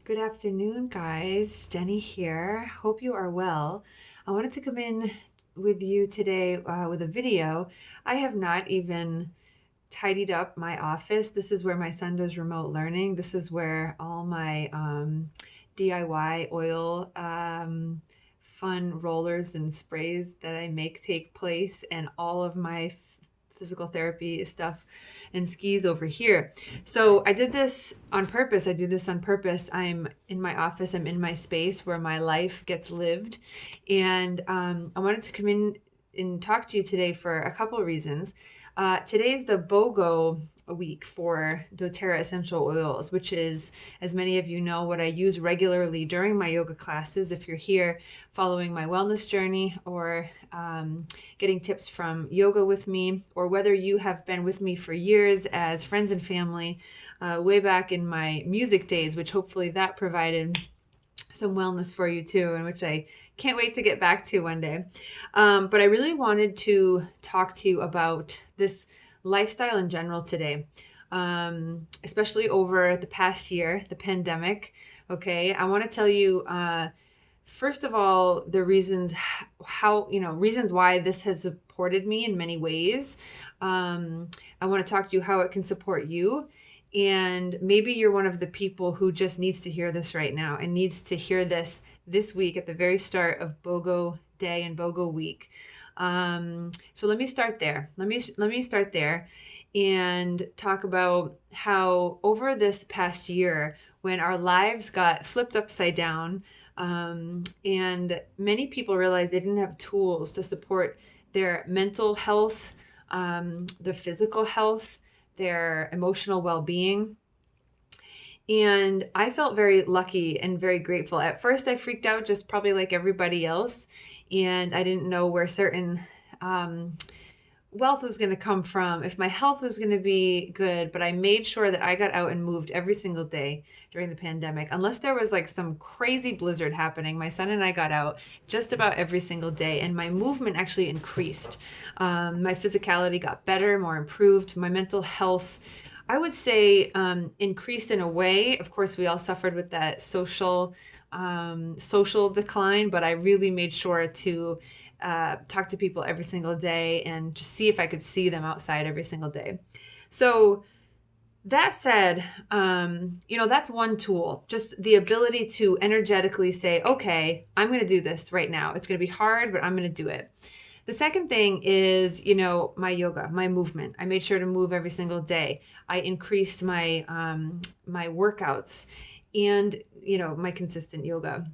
Good afternoon, guys. Jenny here. Hope you are well. I wanted to come in with you today with a video. I have not even tidied up my office. This is where my son does remote learning. This is where all my DIY oil fun rollers and sprays that I make take place, and all of my physical therapy stuff and skis over here. So I did this on purpose. I do this on purpose. I'm in my office. I'm in my space where my life gets lived. And I wanted to come in and talk to you today for a couple of reasons. Today's the BOGO week for doTERRA essential oils, which is, as many of you know, what I use regularly during my yoga classes. If you're here following my wellness journey or getting tips from yoga with me, or whether you have been with me for years as friends and family, way back in my music days, which hopefully that provided some wellness for you too, and which I can't wait to get back to one day. But I really wanted to talk to you about this lifestyle in general today, especially over the past year, the pandemic. Okay, I want to tell you, first of all, the reasons reasons why this has supported me in many ways. I want to talk to you how it can support you. And maybe you're one of the people who just needs to hear this right now and needs to hear this week at the very start of BOGO Day and BOGO Week. So let me start there. Let me start there and talk about how over this past year, when our lives got flipped upside down, and many people realized they didn't have tools to support their mental health, their physical health, their emotional well-being. And I felt very lucky and very grateful. At first, I freaked out, just probably like everybody else, and I didn't know where certain wealth was going to come from, if my health was going to be good. But I made sure that I got out and moved every single day during the pandemic. Unless there was like some crazy blizzard happening, my son and I got out just about every single day, and my movement actually increased. My physicality got better, more improved. My mental health, I would say, increased in a way. Of course, we all suffered with that social decline, but I really made sure to talk to people every single day and just see if I could see them outside every single day. So that said, that's one tool, just the ability to energetically say, okay, I'm going to do this right now. It's going to be hard, but I'm going to do it. The second thing is, my yoga, my movement. I made sure to move every single day. I increased my my workouts and, my consistent yoga.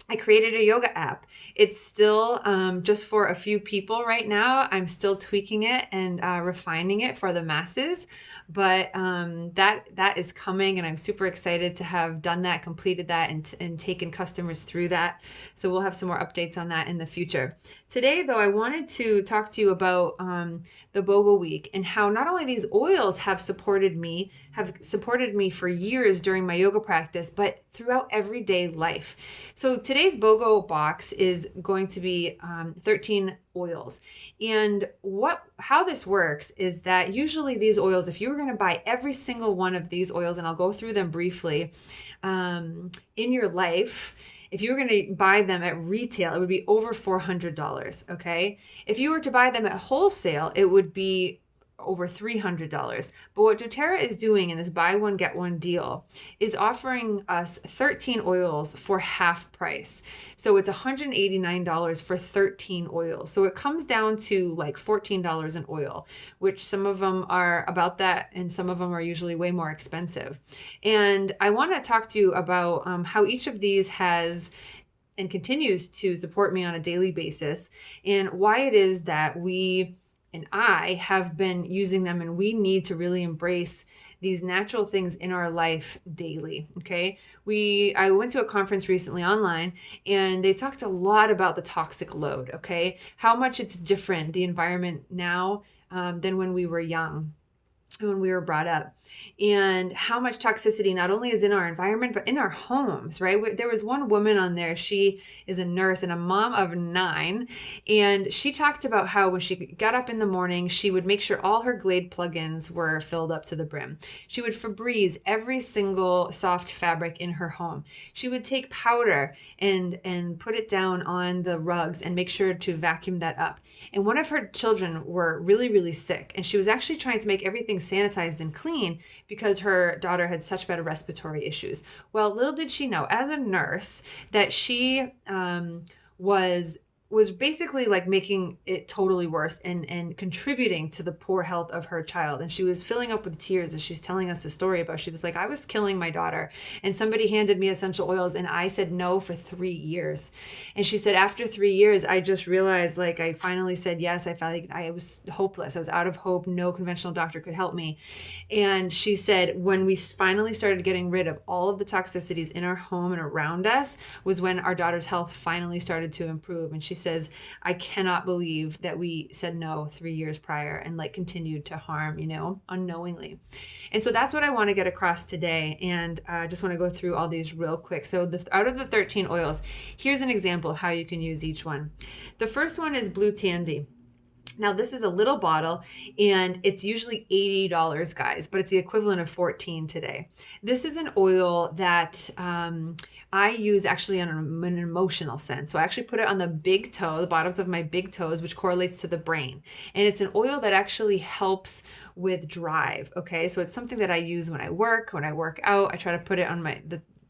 I created a yoga app. It's still just for a few people right now. I'm still tweaking it and refining it for the masses, but that is coming, and I'm super excited to have done that, completed that, and taken customers through that. So we'll have some more updates on that in the future. Today, though, I wanted to talk to you about the BOGO week and how not only these oils have supported me for years during my yoga practice, but throughout everyday life. So today's BOGO box is going to be 13 oils. And how this works is that usually these oils, if you were going to buy every single one of these oils, and I'll go through them briefly, in your life, if you were going to buy them at retail, it would be over $400, okay? If you were to buy them at wholesale, it would be over $300. But what doTERRA is doing in this buy one, get one deal is offering us 13 oils for half price. So it's $189 for 13 oils. So it comes down to like $14 an oil, which some of them are about that, and some of them are usually way more expensive. And I want to talk to you about how each of these has and continues to support me on a daily basis, and why it is that we and I have been using them, and we need to really embrace these natural things in our life daily. Okay. I went to a conference recently online, and they talked a lot about the toxic load. Okay. How much it's different, the environment now, than when we were young. when we were brought up, and how much toxicity not only is in our environment but in our homes, right? There was one woman on there, she is a nurse and a mom of 9, and she talked about how when she got up in the morning, she would make sure all her Glade plugins were filled up to the brim. She would Febreze every single soft fabric in her home. She would take powder and put it down on the rugs and make sure to vacuum that up. And one of her children were really, really sick, and she was actually trying to make everything sanitized and clean because her daughter had such bad respiratory issues. Well, little did she know, as a nurse, that she was basically like making it totally worse and contributing to the poor health of her child. And she was filling up with tears as she's telling us the story about, she was like, I was killing my daughter and somebody handed me essential oils and I said no for 3 years. And she said, after 3 years, I just realized, like, I finally said yes. I felt like I was hopeless. I was out of hope. No conventional doctor could help me. And she said, when we finally started getting rid of all of the toxicities in our home and around us was when our daughter's health finally started to improve. And she says, I cannot believe that we said no 3 years prior and like continued to harm, unknowingly. And so that's what I want to get across today. And I just want to go through all these real quick. So out of the 13 oils, here's an example of how you can use each one. The first one is Blue Tansy. Now, this is a little bottle and it's usually $80, guys, but it's the equivalent of 14 today. This is an oil that I use actually on an emotional sense. So I actually put it on the big toe, the bottoms of my big toes, which correlates to the brain. And it's an oil that actually helps with drive. Okay. So it's something that I use when I work out. I try to put it on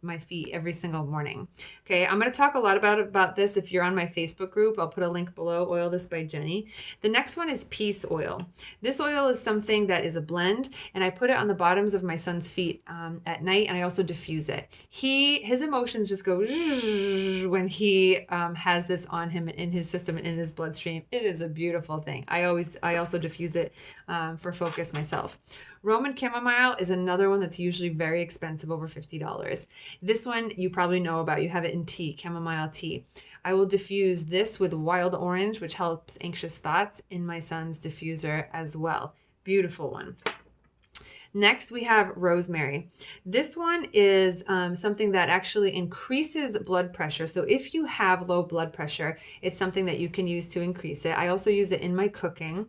my feet every single morning. Okay, I'm going to talk a lot about this if you're on my Facebook group. I'll put a link below, Oil This by Jenny. The next one is Peace Oil. This oil is something that is a blend, and I put it on the bottoms of my son's feet at night, and I also diffuse it. His emotions just go when he has this on him in his system and in his bloodstream. It is a beautiful thing. I also diffuse it for focus myself. Roman chamomile is another one that's usually very expensive, over $50. This one you probably know about. You have it in tea, chamomile tea. I will diffuse this with wild orange, which helps anxious thoughts, in my son's diffuser as well. Beautiful one. Next, we have rosemary. This one is something that actually increases blood pressure. So if you have low blood pressure, it's something that you can use to increase it. I also use it in my cooking.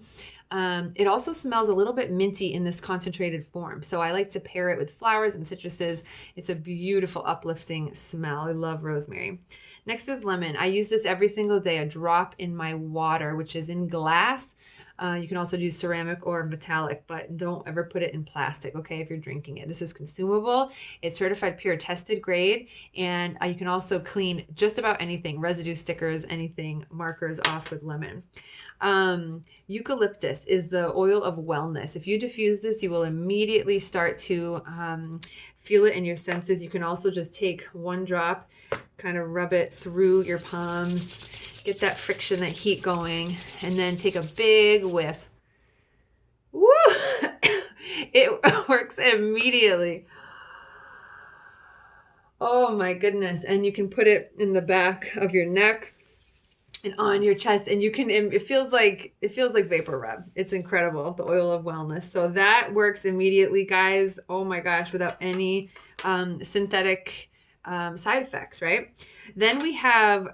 It also smells a little bit minty in this concentrated form. So I like to pair it with flowers and citruses. It's a beautiful, uplifting smell. I love rosemary. Next is lemon. I use this every single day, a drop in my water, which is in glass. You can also use ceramic or metallic, but don't ever put it in plastic, okay, if you're drinking it. This is consumable. It's certified pure tested grade, and you can also clean just about anything, residue stickers, anything, markers off with lemon. Eucalyptus is the oil of wellness. If you diffuse this, you will immediately start to feel it in your senses. You can also just take one drop, kind of rub it through your palms, get that friction, that heat going, and then take a big whiff. Woo! It works immediately. Oh my goodness. And you can put it in the back of your neck and on your chest, and it feels like vapor rub. It's incredible, the oil of wellness. So that works immediately, guys. Oh my gosh, without any synthetic side effects, right? Then we have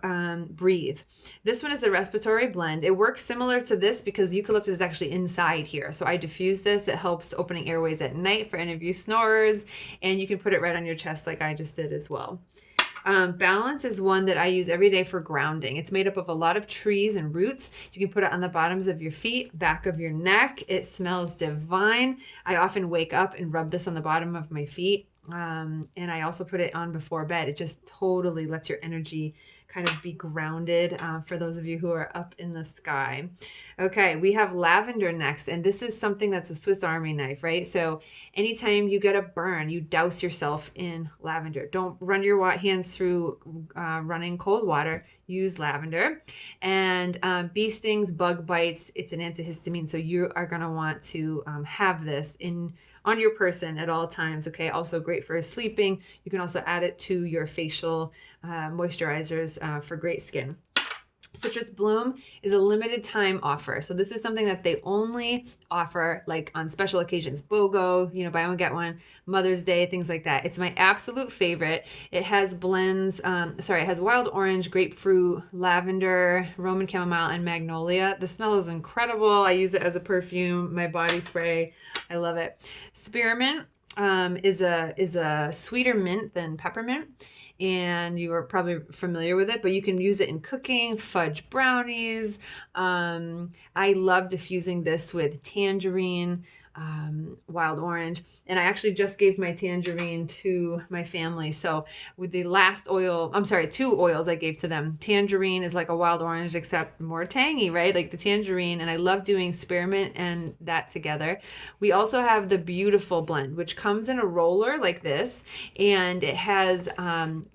Breathe. This one is the respiratory blend. It works similar to this because eucalyptus is actually inside here. So I diffuse this. It helps opening airways at night for any of you snorers, and you can put it right on your chest like I just did as well. Balance is one that I use every day for grounding. It's made up of a lot of trees and roots. You can put it on the bottoms of your feet, back of your neck. It smells divine. I often wake up and rub this on the bottom of my feet. And I also put it on before bed. It just totally lets your energy kind of be grounded for those of you who are up in the sky. Okay, we have lavender next, and this is something that's a Swiss Army knife, right? So anytime you get a burn, you douse yourself in lavender. Don't run your hands through running cold water. Use lavender. And bee stings, bug bites, it's an antihistamine, so you are going to want to have this on your person at all times. Okay, also great for sleeping. You can also add it to your facial moisturizers for great skin. Citrus Bloom is a limited time offer. So this is something that they only offer like on special occasions. BOGO, buy one, get one, Mother's Day, things like that. It's my absolute favorite. It has blends, it has wild orange, grapefruit, lavender, Roman chamomile, and magnolia. The smell is incredible. I use it as a perfume, my body spray. I love it. Spearmint is a sweeter mint than peppermint, and you are probably familiar with it, but you can use it in cooking, fudge brownies. I love diffusing this with tangerine, wild orange, and I actually just gave my tangerine to my family. So with the last oil, I'm sorry, 2 oils I gave to them. Tangerine is like a wild orange, except more tangy, right? Like the tangerine, and I love doing spearmint and that together. We also have the beautiful blend, which comes in a roller like this, and it has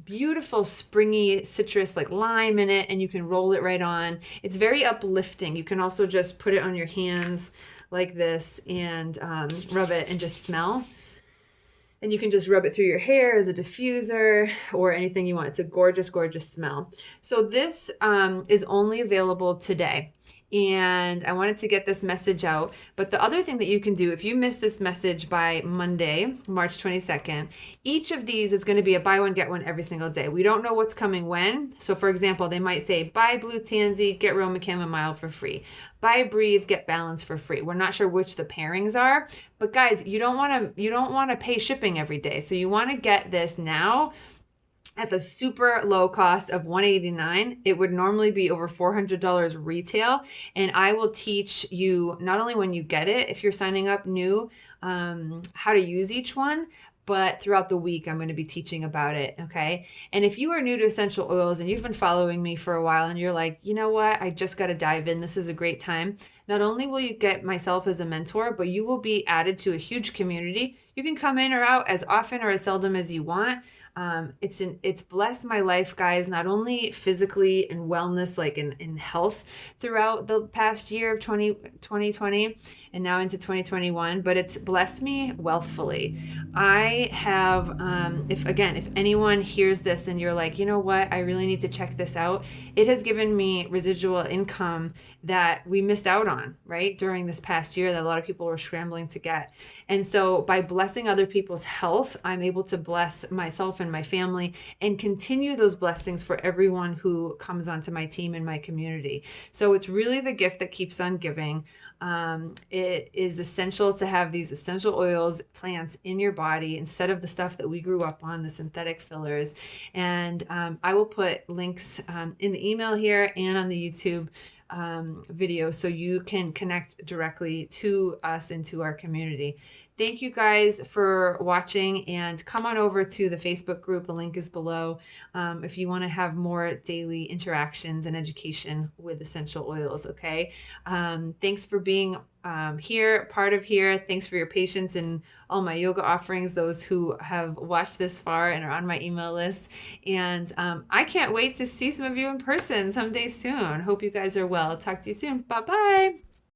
beautiful springy citrus like lime in it, and you can roll it right on. It's very uplifting. You can also just put it on your hands like this and rub it and just smell. And you can just rub it through your hair as a diffuser or anything you want. It's a gorgeous, gorgeous smell. So this is only available today. And I wanted to get this message out. But the other thing that you can do, if you miss this message by Monday, March 22nd, each of these is going to be a buy one, get one every single day. We don't know what's coming when. So for example, they might say, buy blue tansy, get Roman chamomile for free. Buy breathe, get balance for free. We're not sure which the pairings are. But guys, you don't want to pay shipping every day. So you want to get this now at the super low cost of $189. It would normally be over $400 retail, and I will teach you not only when you get it, if you're signing up new, how to use each one, but throughout the week I'm going to be teaching about it, okay? And if you are new to essential oils and you've been following me for a while and you're like, you know what, I just got to dive in, this is a great time. Not only will you get myself as a mentor, but you will be added to a huge community. You can come in or out as often or as seldom as you want. It's blessed my life, guys, not only physically and wellness, like in health throughout the past year of 2020 and now into 2021, but it's blessed me wealthfully. I have, if anyone hears this and you're like, you know what, I really need to check this out, it has given me residual income that we missed out on, right, during this past year that a lot of people were scrambling to get. And so by blessing other people's health, I'm able to bless myself and my family and continue those blessings for everyone who comes onto my team and my community. So it's really the gift that keeps on giving. It is essential to have these essential oils, plants in your body instead of the stuff that we grew up on, the synthetic fillers. And I will put links in the email here and on the YouTube video so you can connect directly to us and to our community. Thank you guys for watching, and come on over to the Facebook group. The link is below if you want to have more daily interactions and education with essential oils, okay? Thanks for being part of here. Thanks for your patience and all my yoga offerings, those who have watched this far and are on my email list. And I can't wait to see some of you in person someday soon. Hope you guys are well. Talk to you soon. Bye-bye.